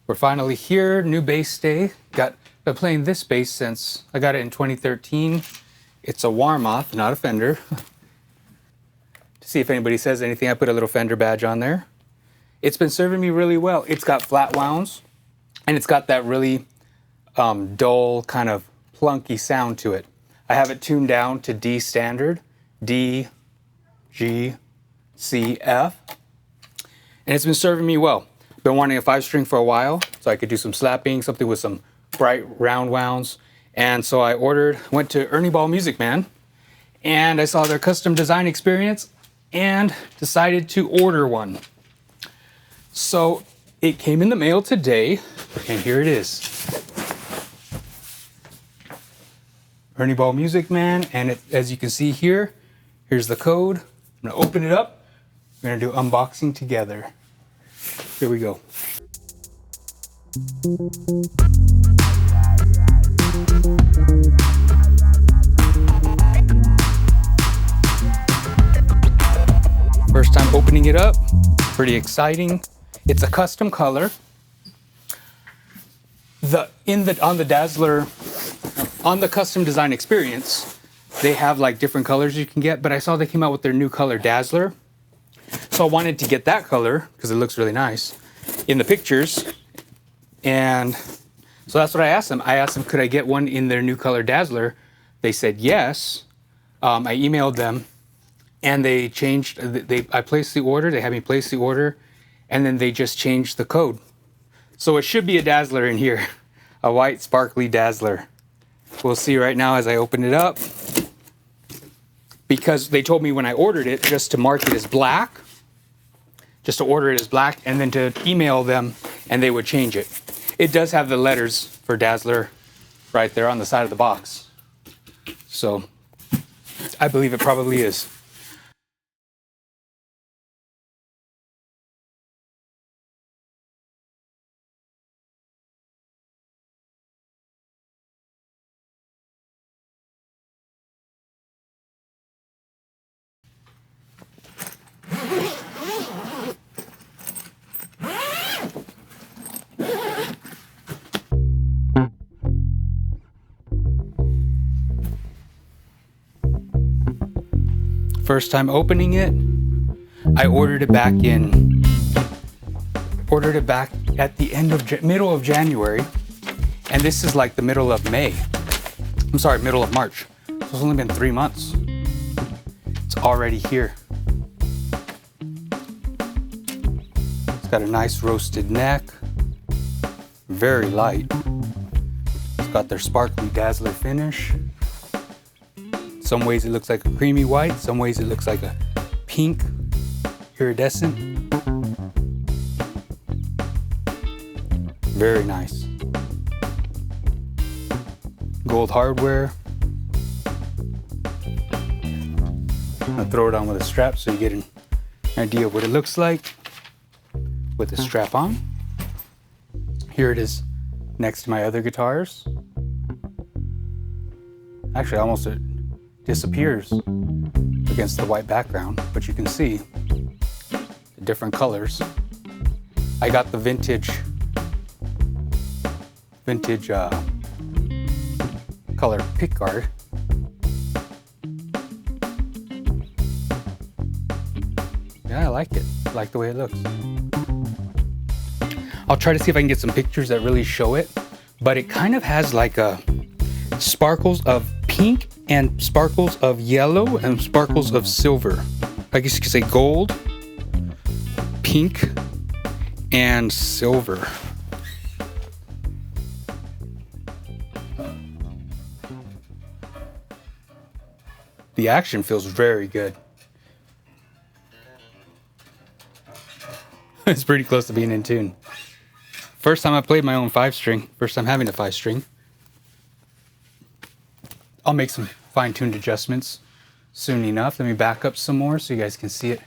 We're finally here, new bass day. Been playing this bass since I got it in 2013. It's a Warmoth, not a Fender. To see if anybody says anything, I put a little Fender badge on there. It's been serving me really well. It's got flat wounds, and it's got that really dull, kind of plunky sound to it. I have it tuned down to D standard, D, G, C, F, and it's been serving me well. Been wanting a 5-string for a while, so I could do some slapping, something with some bright round wounds. And so I went to Ernie Ball Music Man, and I saw their custom design experience and decided to order one. So it came in the mail today, and here it is. Ernie Ball Music Man, and as you can see here, here's the code. I'm gonna open it up. We're gonna do unboxing together. Here we go. First time opening it up, pretty exciting. It's a custom color. On the Dazzler, on the custom design experience, they have like different colors you can get, but I saw they came out with their new color Dazzler. So I wanted to get that color because it looks really nice in the pictures. And so that's what I asked them. I asked them, could I get one in their new color Dazzler? They said yes. I emailed them, and they changed. I placed the order. They had me place the order, and then they just changed the code. So it should be a Dazzler in here, a white sparkly Dazzler. We'll see right now as I open it up. Because they told me when I ordered it just to mark it as black, just to order it as black, and then to email them and they would change it. It does have the letters for Dazzler right there on the side of the box. So I believe it probably is. First time opening it, I ordered it back at the middle of January, and this is like the middle of May. I'm sorry, middle of March. So it's only been 3 months. It's already here. It's got a nice roasted neck, very light. It's got their sparkly Dazzler finish. Some ways it looks like a creamy white, some ways it looks like a pink iridescent. Very nice. Gold hardware. I'm gonna throw it on with a strap so you get an idea of what it looks like with the strap on. Here it is next to my other guitars. Actually, almost it disappears against the white background, but you can see the different colors. I got the vintage color pickguard. Yeah, I like it. I like the way it looks. I'll try to see if I can get some pictures that really show it, but it kind of has like a sparkles of pink and sparkles of yellow and sparkles of silver. I guess you could say gold, pink, and silver. The action feels very good. It's pretty close to being in tune. First time I played my own 5-string, first time having a 5-string. I'll make some fine-tuned adjustments soon enough. Let me back up some more so you guys can see it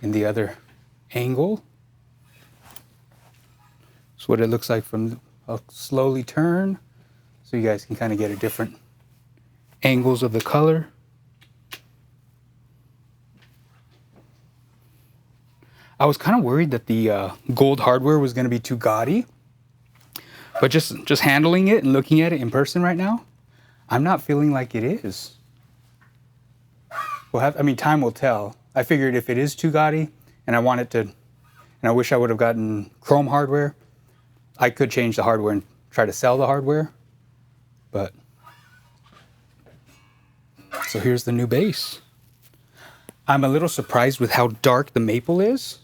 in the other angle. That's what it looks like from, I'll slowly turn so you guys can kind of get a different angles of the color. I was kind of worried that the gold hardware was going to be too gaudy, But just handling it and looking at it in person right now, I'm not feeling like it is. I mean, time will tell. I figured if it is too gaudy and I want it to, and I wish I would have gotten chrome hardware, I could change the hardware and try to sell the hardware. But, so here's the new bass. I'm a little surprised with how dark the maple is.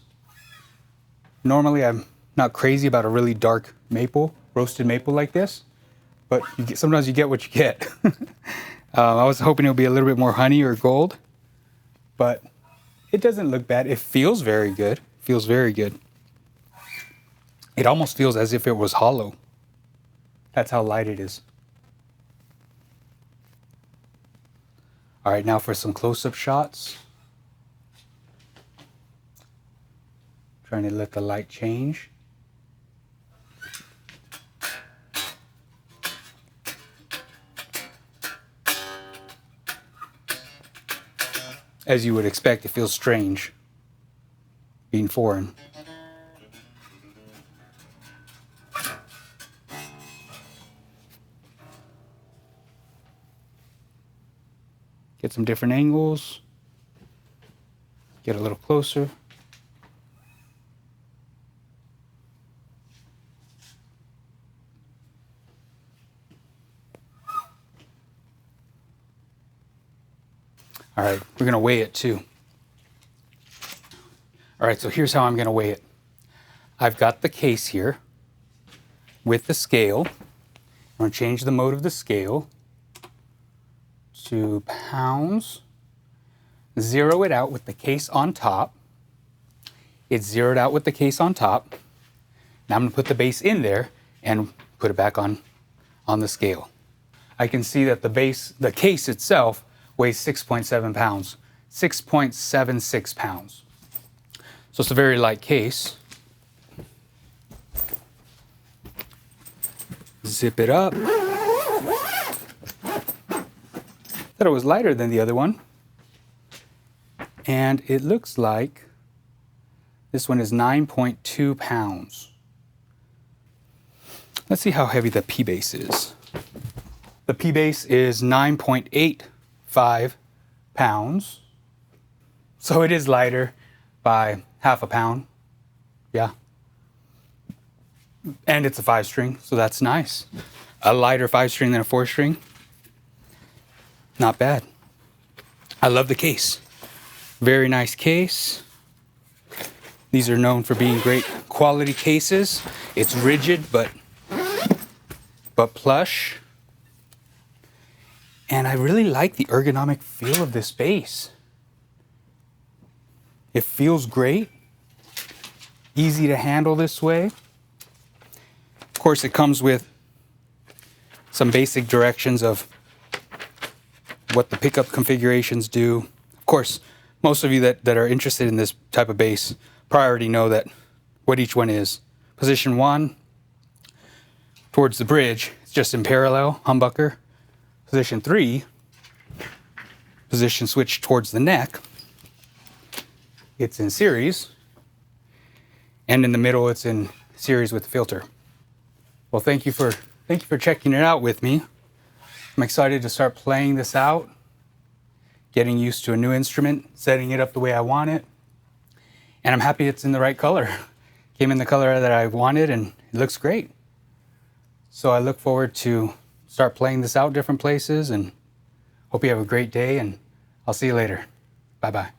Normally I'm not crazy about a really dark maple, roasted maple like this, but sometimes you get what you get. I was hoping it would be a little bit more honey or gold, but it doesn't look bad. It feels very good. Feels very good. It almost feels as if it was hollow. That's how light it is. All right, now for some close-up shots. Trying to let the light change. As you would expect, it feels strange being foreign. Get some different angles. Get a little closer. All right, we're gonna weigh it too. All right, so here's how I'm gonna weigh it. I've got the case here with the scale. I'm gonna change the mode of the scale to pounds. Zero it out with the case on top. It's zeroed out with the case on top. Now I'm gonna put the bass in there and put it back on the scale. I can see that the case itself weighs 6.7 pounds, 6.76 pounds. So it's a very light case. Zip it up. Thought it was lighter than the other one. And it looks like this one is 9.2 pounds. Let's see how heavy the P bass is. The P bass is 9.85 pounds. So it is lighter by half a pound. Yeah. And it's a 5-string, so that's nice. A lighter 5-string than a 4-string. Not bad. I love the case. Very nice case. These are known for being great quality cases. It's rigid, but plush. And I really like the ergonomic feel of this bass. It feels great. Easy to handle this way. Of course, it comes with some basic directions of what the pickup configurations do. Of course, most of you that are interested in this type of bass probably already know that what each one is. Position 1, towards the bridge, it's just in parallel, humbucker. Position 3, position switch towards the neck, it's in series. And in the middle, it's in series with the filter. Well, thank you for checking it out with me. I'm excited to start playing this out, getting used to a new instrument, setting it up the way I want it. And I'm happy it's in the right color. Came in the color that I wanted and it looks great. So I look forward to start playing this out different places and hope you have a great day and I'll see you later. Bye-bye.